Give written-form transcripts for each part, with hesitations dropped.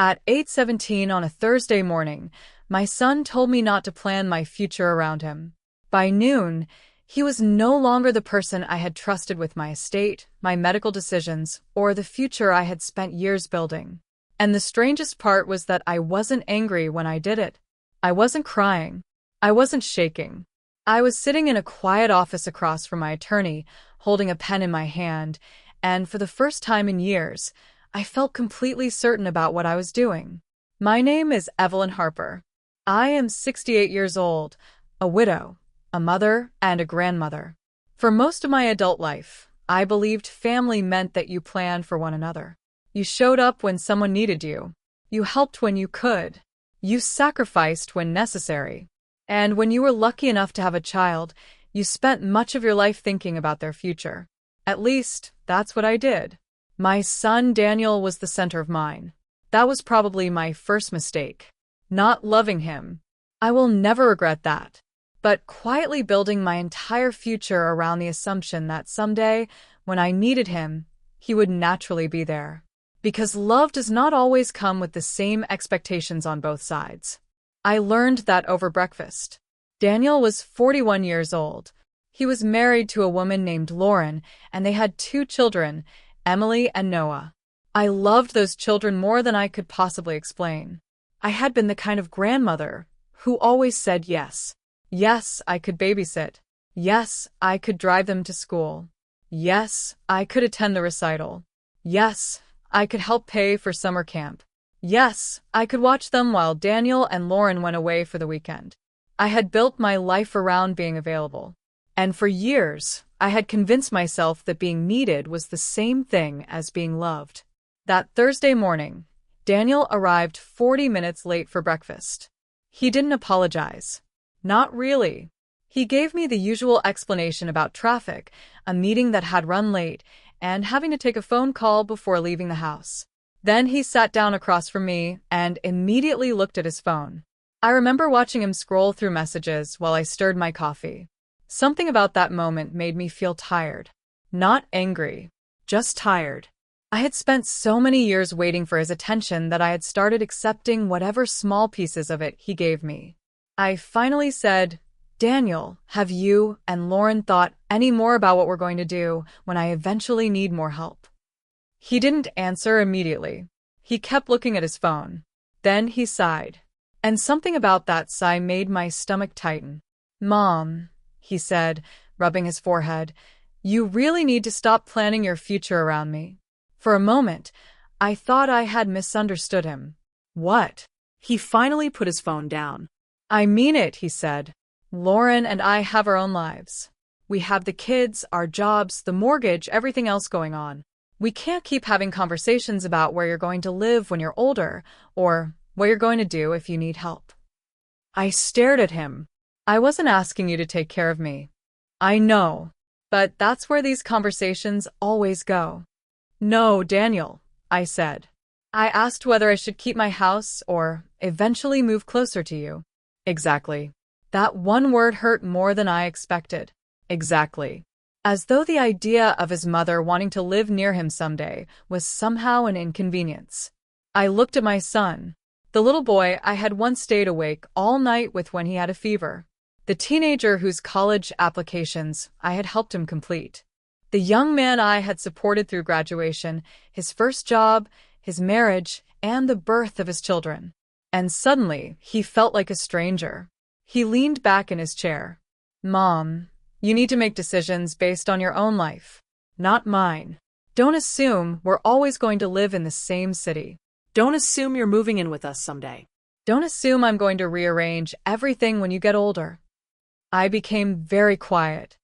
At 8:17 on a Thursday morning, my son told me not to plan my future around him. By noon, he was no longer the person I had trusted with my estate, my medical decisions, or the future I had spent years building. And the strangest part was that I wasn't angry when I did it. I wasn't crying. I wasn't shaking. I was sitting in a quiet office across from my attorney, holding a pen in my hand, and for the first time in years, I felt completely certain about what I was doing. My name is Evelyn Harper. I am 68 years old, a widow, a mother, and a grandmother. For most of my adult life, I believed family meant that you planned for one another. You showed up when someone needed you. You helped when you could. You sacrificed when necessary. And when you were lucky enough to have a child, you spent much of your life thinking about their future. At least, that's what I did. My son Daniel was the center of mine. That was probably my first mistake. Not loving him. I will never regret that. But quietly building my entire future around the assumption that someday, when I needed him, he would naturally be there. Because love does not always come with the same expectations on both sides. I learned that over breakfast. Daniel was 41 years old. He was married to a woman named Lauren, and they had 2 children, Emily and Noah. I loved those children more than I could possibly explain. I had been the kind of grandmother who always said yes. Yes, I could babysit. Yes, I could drive them to school. Yes, I could attend the recital. Yes, I could help pay for summer camp. Yes, I could watch them while Daniel and Lauren went away for the weekend. I had built my life around being available. And for years, I had convinced myself that being needed was the same thing as being loved. That Thursday morning, Daniel arrived 40 minutes late for breakfast. He didn't apologize. Not really. He gave me the usual explanation about traffic, a meeting that had run late, and having to take a phone call before leaving the house. Then he sat down across from me and immediately looked at his phone. I remember watching him scroll through messages while I stirred my coffee. Something about that moment made me feel tired. Not angry, just tired. I had spent so many years waiting for his attention that I had started accepting whatever small pieces of it he gave me. I finally said, "Daniel, have you and Lauren thought any more about what we're going to do when I eventually need more help?" He didn't answer immediately. He kept looking at his phone. Then he sighed. And something about that sigh made my stomach tighten. "Mom," he said, rubbing his forehead, "you really need to stop planning your future around me." For a moment, I thought I had misunderstood him. What? He finally put his phone down. "I mean it," he said. "Lauren and I have our own lives. We have the kids, our jobs, the mortgage, everything else going on. We can't keep having conversations about where you're going to live when you're older, or what you're going to do if you need help." I stared at him. "I wasn't asking you to take care of me. I know, but that's where these conversations always go." "No, Daniel," I said. "I asked whether I should keep my house or eventually move closer to you." Exactly. That one word hurt more than I expected. Exactly. As though the idea of his mother wanting to live near him someday was somehow an inconvenience. I looked at my son, the little boy I had once stayed awake all night with when he had a fever, the teenager whose college applications I had helped him complete, the young man I had supported through graduation, his first job, his marriage, and the birth of his children. And suddenly, he felt like a stranger. He leaned back in his chair. "Mom, you need to make decisions based on your own life, not mine. Don't assume we're always going to live in the same city. Don't assume you're moving in with us someday. Don't assume I'm going to rearrange everything when you get older." I became very quiet.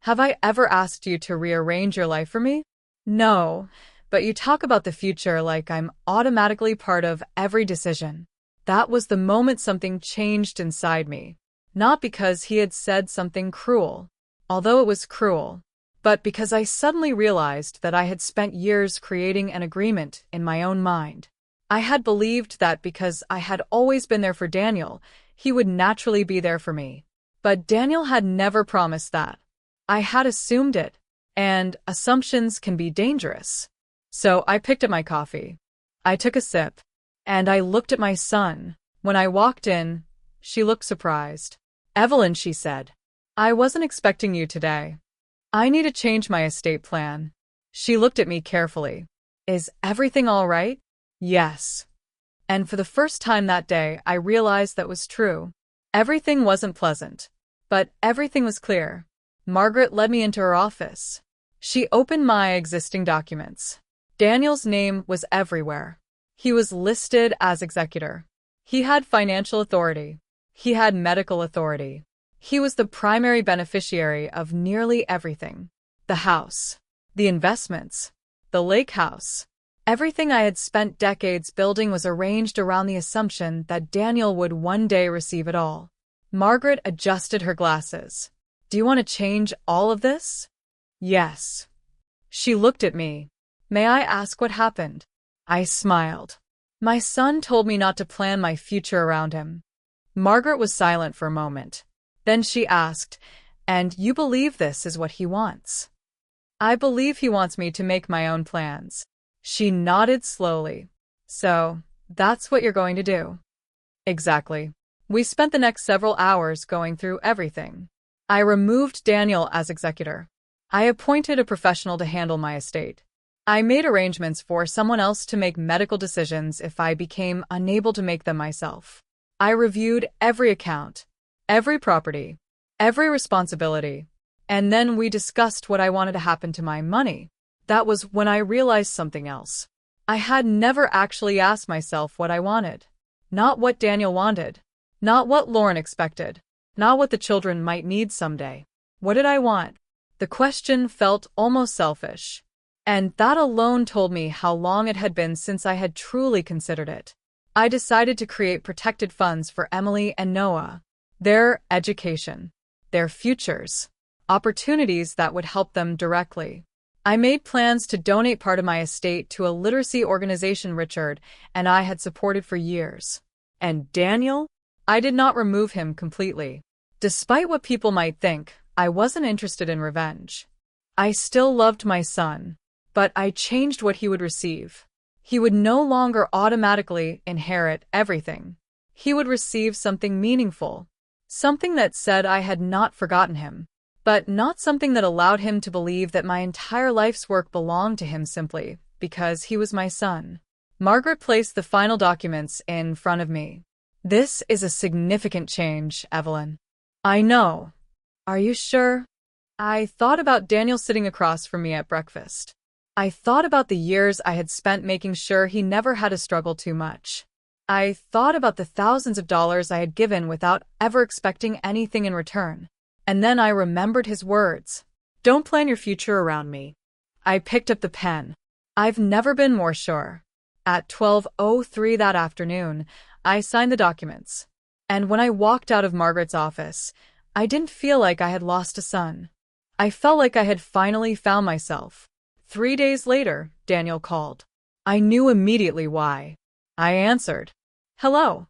"Have I ever asked you to rearrange your life for me?" "No, but you talk about the future like I'm automatically part of every decision." That was the moment something changed inside me. Not because he had said something cruel, although it was cruel, but because I suddenly realized that I had spent years creating an agreement in my own mind. I had believed that because I had always been there for Daniel, he would naturally be there for me. But Daniel had never promised that. I had assumed it, and assumptions can be dangerous. So I picked up my coffee. I took a sip. And I looked at my son. When I walked in, she looked surprised. "Evelyn," she said, "I wasn't expecting you today. I need to change my estate plan." She looked at me carefully. "Is everything all right?" "Yes." And for the first time that day, I realized that was true. Everything wasn't pleasant, but everything was clear. Margaret led me into her office. She opened my existing documents. Daniel's name was everywhere. He was listed as executor. He had financial authority. He had medical authority. He was the primary beneficiary of nearly everything. The house, the investments, the lake house. Everything I had spent decades building was arranged around the assumption that Daniel would one day receive it all. Margaret adjusted her glasses. "Do you want to change all of this?" "Yes." She looked at me. "May I ask what happened?" I smiled. "My son told me not to plan my future around him." Margaret was silent for a moment. Then she asked, "And you believe this is what he wants?" "I believe he wants me to make my own plans." She nodded slowly. "So, that's what you're going to do?" "Exactly." We spent the next several hours going through everything. I removed Daniel as executor. I appointed a professional to handle my estate. I made arrangements for someone else to make medical decisions if I became unable to make them myself. I reviewed every account, every property, every responsibility, and then we discussed what I wanted to happen to my money. That was when I realized something else. I had never actually asked myself what I wanted. Not what Daniel wanted. Not what Lauren expected. Not what the children might need someday. What did I want? The question felt almost selfish. And that alone told me how long it had been since I had truly considered it. I decided to create protected funds for Emily and Noah. Their education. Their futures. Opportunities that would help them directly. I made plans to donate part of my estate to a literacy organization Richard and I had supported for years. And Daniel? I did not remove him completely. Despite what people might think, I wasn't interested in revenge. I still loved my son, but I changed what he would receive. He would no longer automatically inherit everything. He would receive something meaningful, something that said I had not forgotten him. But not something that allowed him to believe that my entire life's work belonged to him simply because he was my son. Margaret placed the final documents in front of me. "This is a significant change, Evelyn." "I know." "Are you sure?" I thought about Daniel sitting across from me at breakfast. I thought about the years I had spent making sure he never had to struggle too much. I thought about the thousands of dollars I had given without ever expecting anything in return. And then I remembered his words. "Don't plan your future around me." I picked up the pen. I've never been more sure. At 12:03 that afternoon, I signed the documents. And when I walked out of Margaret's office, I didn't feel like I had lost a son. I felt like I had finally found myself. 3 days later, Daniel called. I knew immediately why. I answered. "Hello."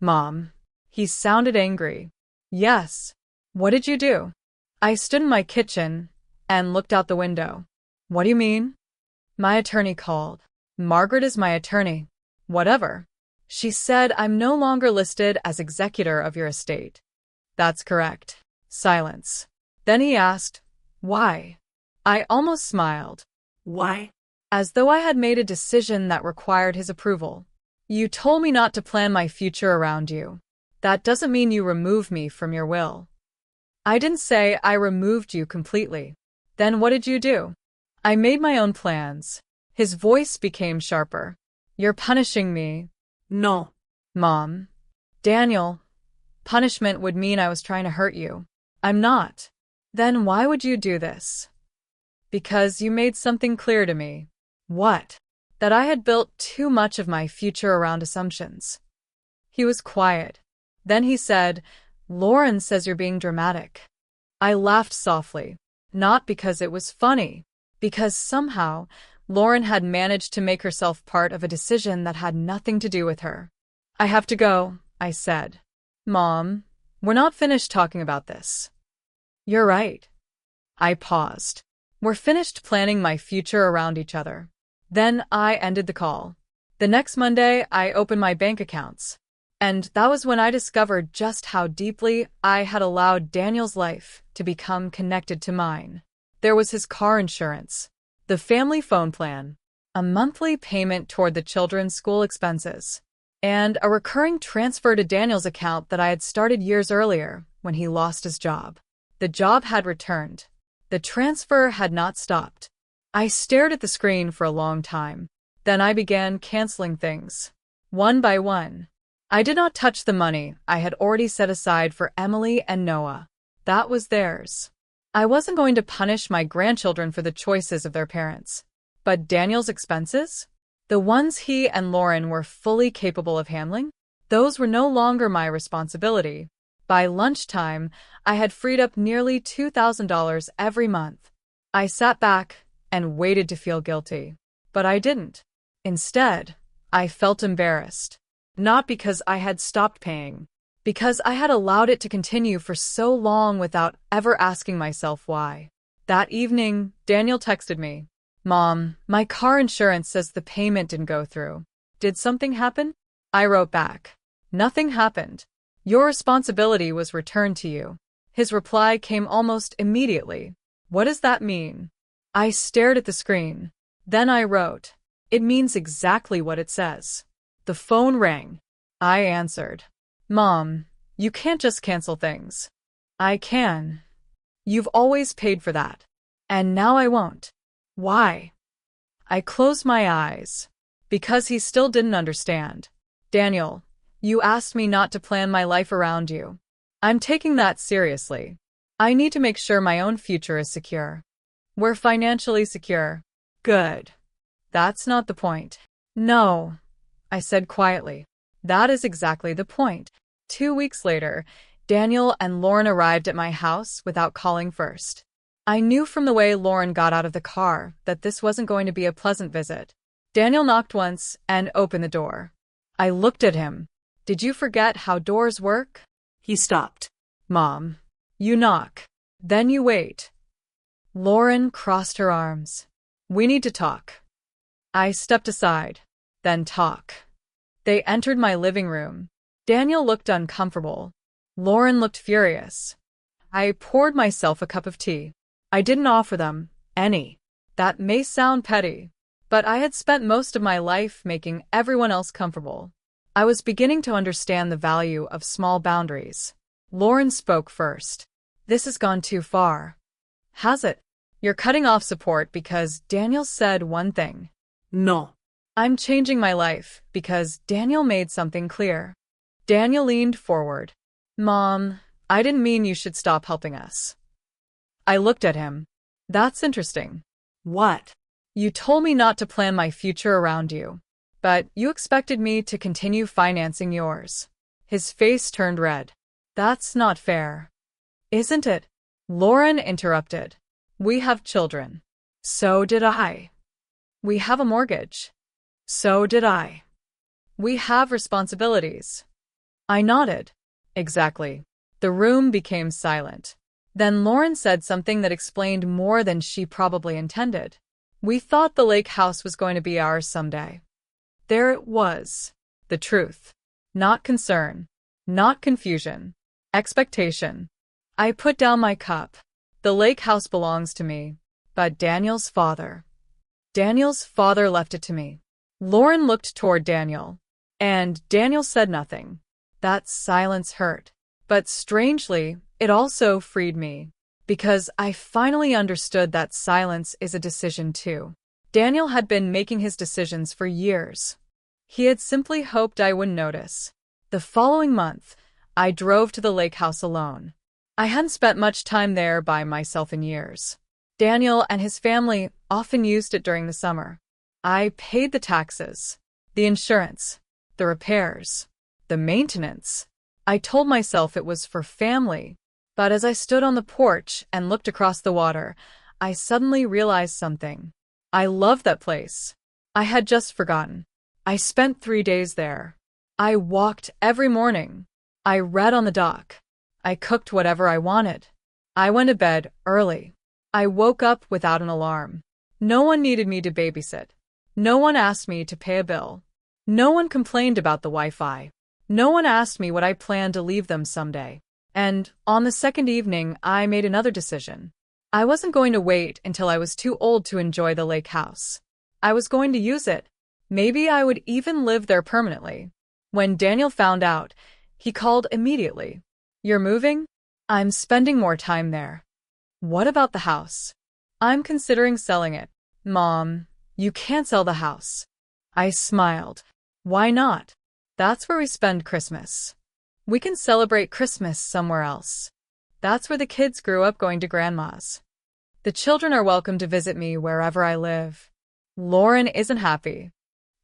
"Mom." He sounded angry. "Yes. What did you do?" I stood in my kitchen and looked out the window. "What do you mean?" "My attorney called." "Margaret is my attorney." "Whatever." "She said I'm no longer listed as executor of your estate." "That's correct." Silence. Then he asked, "Why?" I almost smiled. "Why?" As though I had made a decision that required his approval. "You told me not to plan my future around you. That doesn't mean you remove me from your will." "I didn't say I removed you completely." "Then what did you do?" "I made my own plans." His voice became sharper. "You're punishing me." "No." "Mom." "Daniel, punishment would mean I was trying to hurt you." "I'm not." "Then why would you do this?" "Because you made something clear to me." "What?" "That I had built too much of my future around assumptions." He was quiet. Then he said, "Lauren says you're being dramatic." I laughed softly, not because it was funny, because somehow Lauren had managed to make herself part of a decision that had nothing to do with her. "I have to go," I said. "Mom, we're not finished talking about this." "You're right." I paused. "We're finished planning my future around each other." Then I ended the call. The next Monday, I opened my bank accounts. And that was when I discovered just how deeply I had allowed Daniel's life to become connected to mine. There was his car insurance, the family phone plan, a monthly payment toward the children's school expenses, and a recurring transfer to Daniel's account that I had started years earlier when he lost his job. The job had returned. The transfer had not stopped. I stared at the screen for a long time. Then I began canceling things, one by one. I did not touch the money I had already set aside for Emily and Noah. That was theirs. I wasn't going to punish my grandchildren for the choices of their parents. But Daniel's expenses? The ones he and Lauren were fully capable of handling? Those were no longer my responsibility. By lunchtime, I had freed up nearly $2,000 every month. I sat back and waited to feel guilty. But I didn't. Instead, I felt embarrassed. Not because I had stopped paying, because I had allowed it to continue for so long without ever asking myself why. That evening, Daniel texted me, "Mom, my car insurance says the payment didn't go through. Did something happen?" I wrote back, "Nothing happened. Your responsibility was returned to you." His reply came almost immediately. "What does that mean?" I stared at the screen. Then I wrote, "It means exactly what it says." The phone rang. I answered. "Mom, you can't just cancel things." "I can. You've always paid for that. And now I won't." "Why?" I closed my eyes. Because he still didn't understand. "Daniel, you asked me not to plan my life around you. I'm taking that seriously. I need to make sure my own future is secure." "We're financially secure." "Good. That's not the point." "No," I said quietly. "That is exactly the point." 2 weeks later, Daniel and Lauren arrived at my house without calling first. I knew from the way Lauren got out of the car that this wasn't going to be a pleasant visit. Daniel knocked once and opened the door. I looked at him. "Did you forget how doors work?" He stopped. "Mom, you knock. Then you wait." Lauren crossed her arms. "We need to talk." I stepped aside. "Then talk." They entered my living room. Daniel looked uncomfortable. Lauren looked furious. I poured myself a cup of tea. I didn't offer them any. That may sound petty, but I had spent most of my life making everyone else comfortable. I was beginning to understand the value of small boundaries. Lauren spoke first. "This has gone too far." "Has it?" "You're cutting off support because Daniel said one thing." "No." "I'm changing my life because Daniel made something clear." Daniel leaned forward. "Mom, I didn't mean you should stop helping us." I looked at him. "That's interesting." "What?" "You told me not to plan my future around you, but you expected me to continue financing yours." His face turned red. "That's not fair." "Isn't it?" Lauren interrupted. "We have children." "So did I." "We have a mortgage." "So did I." "We have responsibilities." I nodded. "Exactly." The room became silent. Then Lauren said something that explained more than she probably intended. "We thought the lake house was going to be ours someday." There it was. The truth. Not concern. Not confusion. Expectation. I put down my cup. The lake house belongs to me. But Daniel's father. Daniel's father left it to me. Lauren looked toward Daniel. And Daniel said nothing. That silence hurt. But strangely, it also freed me. Because I finally understood that silence is a decision too. Daniel had been making his decisions for years. He had simply hoped I wouldn't notice. The following month, I drove to the lake house alone. I hadn't spent much time there by myself in years. Daniel and his family often used it during the summer. I paid the taxes, the insurance, the repairs, the maintenance. I told myself it was for family. But as I stood on the porch and looked across the water, I suddenly realized something. I loved that place. I had just forgotten. I spent 3 days there. I walked every morning. I read on the dock. I cooked whatever I wanted. I went to bed early. I woke up without an alarm. No one needed me to babysit. No one asked me to pay a bill. No one complained about the Wi-Fi. No one asked me what I planned to leave them someday. And on the second evening, I made another decision. I wasn't going to wait until I was too old to enjoy the lake house. I was going to use it. Maybe I would even live there permanently. When Daniel found out, he called immediately. "You're moving? I'm spending more time there." "What about the house?" "I'm considering selling it." "Mom, you can't sell the house." I smiled. "Why not? That's where we spend Christmas. We can celebrate Christmas somewhere else. That's where the kids grew up going to grandma's. The children are welcome to visit me wherever I live." Lauren isn't happy.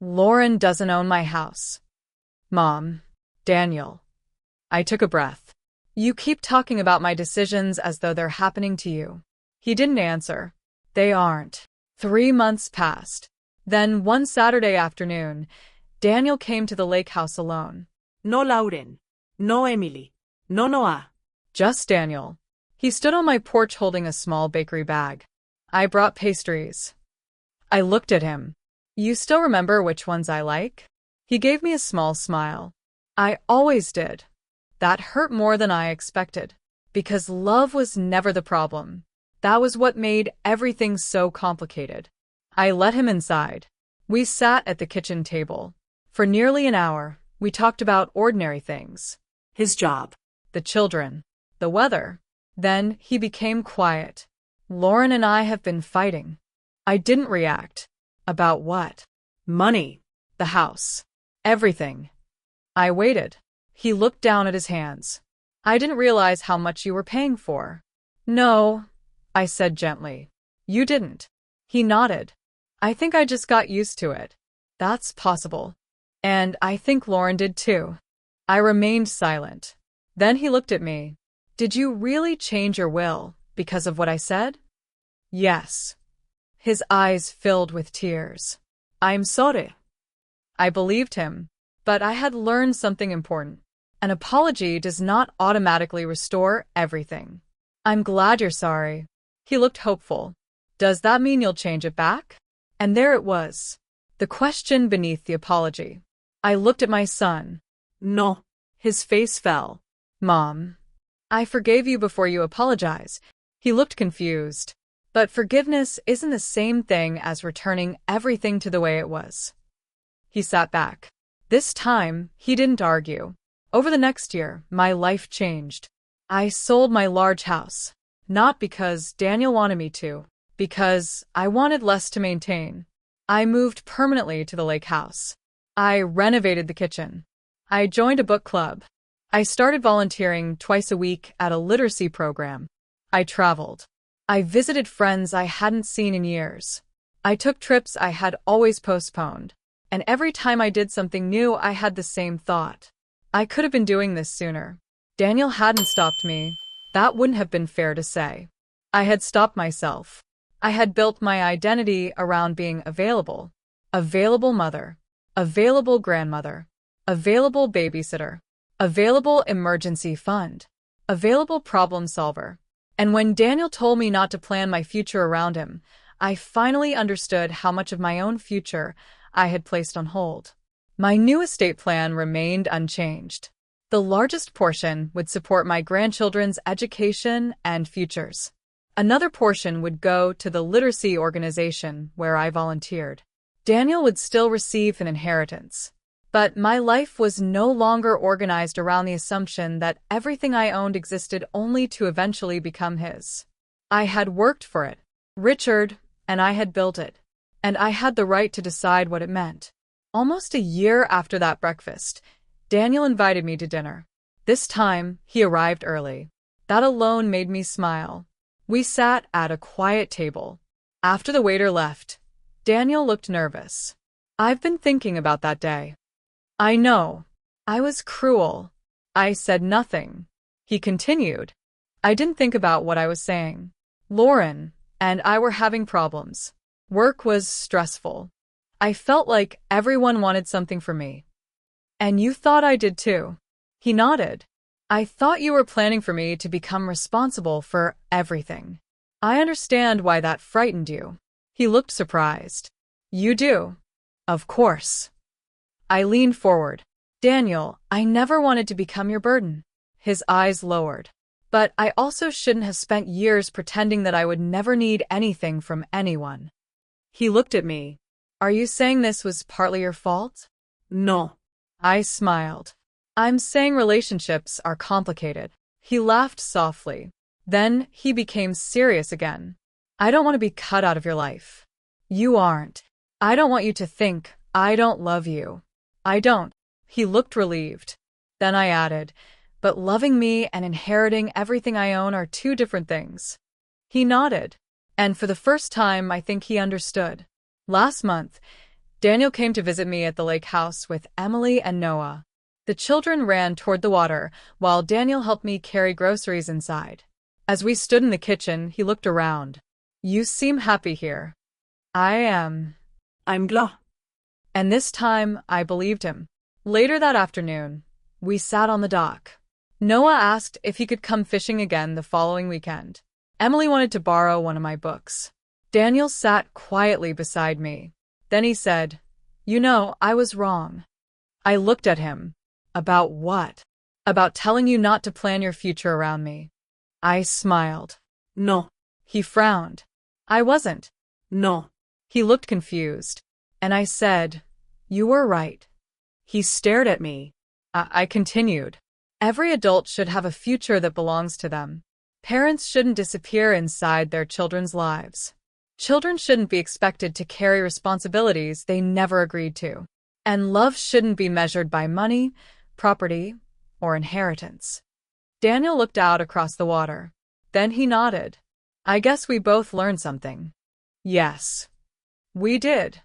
Lauren doesn't own my house. "Mom, Daniel." I took a breath. "You keep talking about my decisions as though they're happening to you." He didn't answer. "They aren't." 3 months passed. Then one Saturday afternoon, Daniel came to the lake house alone. No Lauren. No Emily. No Noah. Just Daniel. He stood on my porch holding a small bakery bag. "I brought pastries." I looked at him. "You still remember which ones I like?" He gave me a small smile. "I always did." That hurt more than I expected, because love was never the problem. That was what made everything so complicated. I let him inside. We sat at the kitchen table. For nearly an hour, we talked about ordinary things. His job. The children. The weather. Then he became quiet. "Lauren and I have been fighting." I didn't react. "About what?" Money. "The house. Everything." I waited. He looked down at his hands. "I didn't realize how much you were paying for." "No," I said gently. "You didn't." He nodded. "I think I just got used to it." "That's possible. And I think Lauren did too." I remained silent. Then he looked at me. "Did you really change your will because of what I said?" "Yes." His eyes filled with tears. "I'm sorry." I believed him, but I had learned something important. An apology does not automatically restore everything. "I'm glad you're sorry." He looked hopeful. "Does that mean you'll change it back?" And there it was, the question beneath the apology. I looked at my son. No. His face fell. "Mom, I forgave you before you apologize." He looked confused. But forgiveness isn't the same thing as returning everything to the way it was. He sat back. This time, he didn't argue. Over the next year, my life changed. I sold my large house. Not because Daniel wanted me to, because I wanted less to maintain. I moved permanently to the lake house. I renovated the kitchen. I joined a book club. I started volunteering twice a week at a literacy program. I traveled. I visited friends I hadn't seen in years. I took trips I had always postponed. And every time I did something new, I had the same thought. I could have been doing this sooner. Daniel hadn't stopped me. That wouldn't have been fair to say. I had stopped myself. I had built my identity around being available. Available mother. Available grandmother. Available babysitter. Available emergency fund. Available problem solver. And when Daniel told me not to plan my future around him, I finally understood how much of my own future I had placed on hold. My new estate plan remained unchanged. The largest portion would support my grandchildren's education and futures. Another portion would go to the literacy organization where I volunteered. Daniel would still receive an inheritance. But my life was no longer organized around the assumption that everything I owned existed only to eventually become his. I had worked for it, Richard, and I had built it. And I had the right to decide what it meant. Almost a year after that breakfast, Daniel invited me to dinner. This time, he arrived early. That alone made me smile. We sat at a quiet table. After the waiter left, Daniel looked nervous. "I've been thinking about that day." "I know. I was cruel." I said nothing. He continued. "I didn't think about what I was saying. Lauren and I were having problems. Work was stressful. I felt like everyone wanted something from me. And you thought I did too." He nodded. "I thought you were planning for me to become responsible for everything. I understand why that frightened you." He looked surprised. "You do?" "Of course." I leaned forward. Daniel, I never wanted to become your burden. His eyes lowered. But I also shouldn't have spent years pretending that I would never need anything from anyone. He looked at me. Are you saying this was partly your fault? No. I smiled. I'm saying relationships are complicated. He laughed softly. Then he became serious again. I don't want to be cut out of your life. You aren't. I don't want you to think I don't love you. I don't. He looked relieved. Then I added, but loving me and inheriting everything I own are two different things. He nodded. And for the first time, I think he understood. Last month, Daniel came to visit me at the lake house with Emily and Noah. The children ran toward the water, while Daniel helped me carry groceries inside. As we stood in the kitchen, he looked around. You seem happy here. I am. I'm glad. And this time, I believed him. Later that afternoon, we sat on the dock. Noah asked if he could come fishing again the following weekend. Emily wanted to borrow one of my books. Daniel sat quietly beside me. Then he said, You know, I was wrong. I looked at him. About what? About telling you not to plan your future around me. I smiled. No. He frowned. I wasn't. No. He looked confused. And I said, You were right. He stared at me. I continued. Every adult should have a future that belongs to them. Parents shouldn't disappear inside their children's lives. Children shouldn't be expected to carry responsibilities they never agreed to. And love shouldn't be measured by money, property, or inheritance. Daniel looked out across the water. Then he nodded. I guess we both learned something. Yes. We did.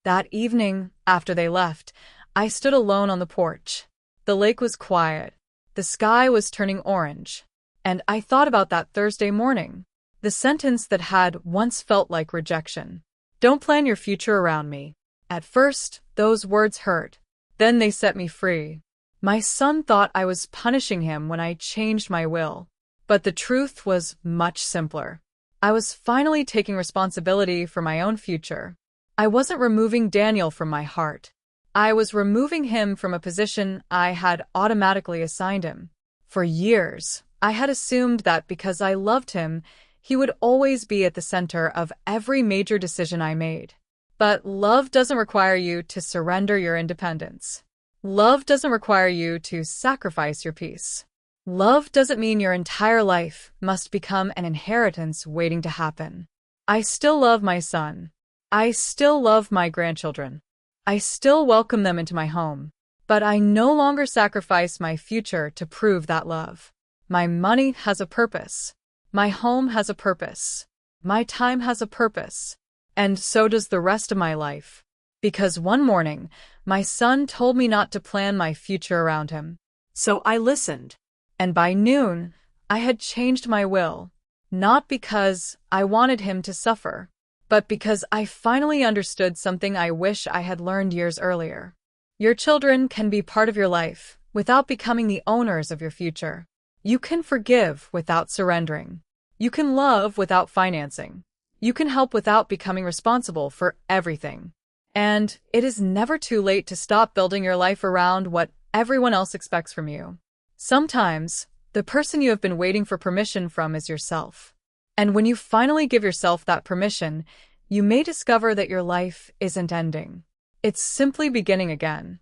That evening, after they left, I stood alone on the porch. The lake was quiet. The sky was turning orange. And I thought about that Thursday morning. The sentence that had once felt like rejection. Don't plan your future around me. At first, those words hurt. Then they set me free. My son thought I was punishing him when I changed my will. But the truth was much simpler. I was finally taking responsibility for my own future. I wasn't removing Daniel from my heart. I was removing him from a position I had automatically assigned him. For years, I had assumed that because I loved him, he would always be at the center of every major decision I made. But love doesn't require you to surrender your independence. Love doesn't require you to sacrifice your peace. Love doesn't mean your entire life must become an inheritance waiting to happen. I still love my son. I still love my grandchildren. I still welcome them into my home. But I no longer sacrifice my future to prove that love. My money has a purpose. My home has a purpose. My time has a purpose. And so does the rest of my life. Because one morning, my son told me not to plan my future around him. So I listened. And by noon, I had changed my will. Not because I wanted him to suffer, but because I finally understood something I wish I had learned years earlier. Your children can be part of your life without becoming the owners of your future. You can forgive without surrendering. You can love without financing. You can help without becoming responsible for everything. And it is never too late to stop building your life around what everyone else expects from you. Sometimes, the person you have been waiting for permission from is yourself. And when you finally give yourself that permission, you may discover that your life isn't ending. It's simply beginning again.